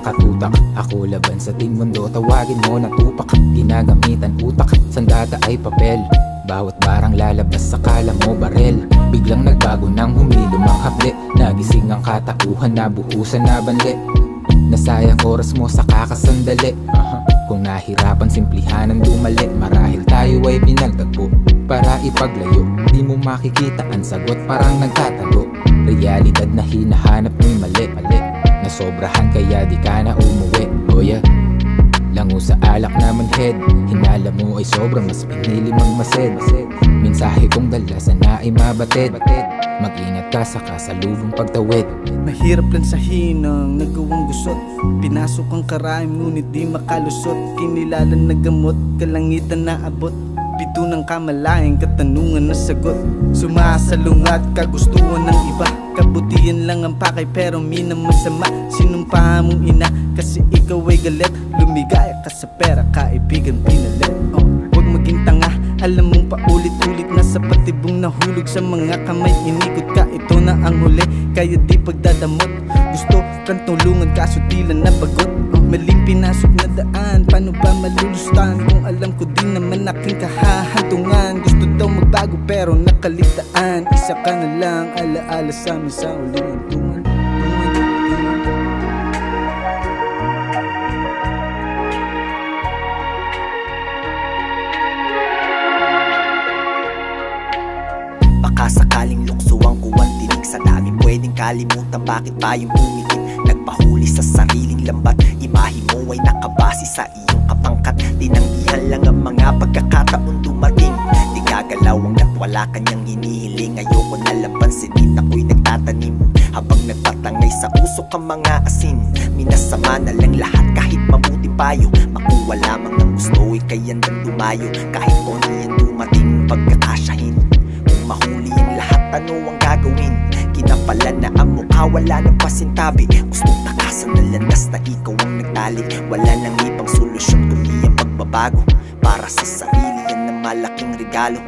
ng katutak. Ako laban sa ting mundo, tawagin mo na tupak. Ginagamitan utak, sandata ay papel. Bawat barang lalabas, akala mo barel. Biglang nagbago nang humilom ang hapde. Nagising ang katauhan, nabuhusan na banli. Nasayang oras mo sa kakasandali. Kung nahirapan, simplihan ang dumali. Marahil tayo ay pinagtagpo para ipaglayo. Di mo makikita ang sagot, parang nagtatago. Realidad na hinahanap mo'y mali. Nasobrahan kaya di ka na umuwi. Oh yeah, lango sa alak naman head. Hinala mo ay sobrang, mas pinili magmased. Mensahe kong dala sana ay mabatid. Mag-ingat ka sa kasalubong pagtawid. Mahirap lang sahin ang nagawang gusot. Pinasok ang karaim ngunit di makalusot. Kinilala na gamot, kalangitan na abot. Pito ng kamalayang katanungan na sagot. Sumasalungat, kagustuhan ng iba. Kabutihan lang ang pakay pero minamasama. Sinumpa mong ina kasi ikaw ay galit. Lumigaya ka sa pera, kaibigan pinalit. Huwag maging tanga, alam mong paulit-ulit na sa patibong nahulog sa mga kamay. Inikot ka, ito na ang huli, kaya di pagdadamot. Gusto kang tulungan kaso di lang nabagot. Maling pinasok na daan, paano ba malulustan? Kung alam ko din naman aking kahahantungan. Gusto daw magbago pero nakaligtaan. Isa ka na lang, alaala sa amin sa uling hantungan. Baka sakaling lukso ang kuwang tinig. Sa dami pwedeng kalimutan, bakit tayong pumikit? Nagpahuli sa sariling lambat. Imahe mo ay nakabase sa iyong kapangkat. Tinanggihan lang ang mga pagkakataon dumating. Di gagalaw hanggat wala kanyang hinihiling. Ayoko na labansin, ako'y nagtatanim. Habang nagpatangay sa usok ang mga asin. Minasama na lang lahat kahit mabuting payo. Makuha lamang ng gusto, ika'y handang dumayo. Kahit konti yan dumating pagkakasyahin. Kung mahuli ang lahat, ano ang gagawin? Kinapalan na ang mukha, wala ng pasintabi. Gustong takasan na landas na ikaw ang nagtali. Wala nang ibang solusyon kundi ang pagbabago. Para sa sarili yan na malaking regalo.